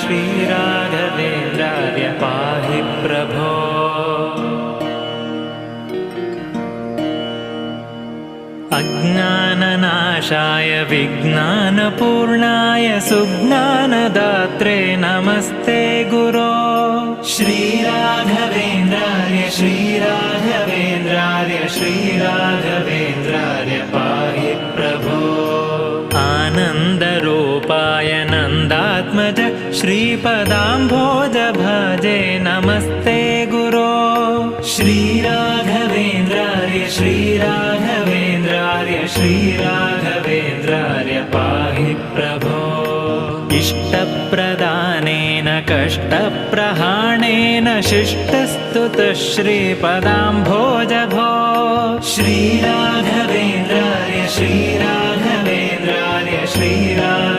श्रीराघवेन्द्रार्य पाहि प्रभो। अज्ञाननाशाय विज्ञानपूर्णाय सुज्ञानदात्रे नमस्ते गुरो। श्रीराघवेन्द्रार्य श्रीराघवेन्द्रार्य श्रीराघवेन्द्रार्य पाहि प्रभो। आनन्दरूपाय नन्दात्मज श्रीपदाम्भोज भजे नमस्ते गुरो। श्रीराघवेन्द्रार्य श्रीराघवेन्द्रार्य श्रीराघवेन्द्रार्य पाहि प्रभो। इष्टप्रदानेन कष्टप्रहाणेन शिष्टस्तुतः श्रीपदाम्भोज भो। श्रीराघवेन्द्रार्य श्रीराघवेन्द्रार्य श्रीराघवेन्द्रार्य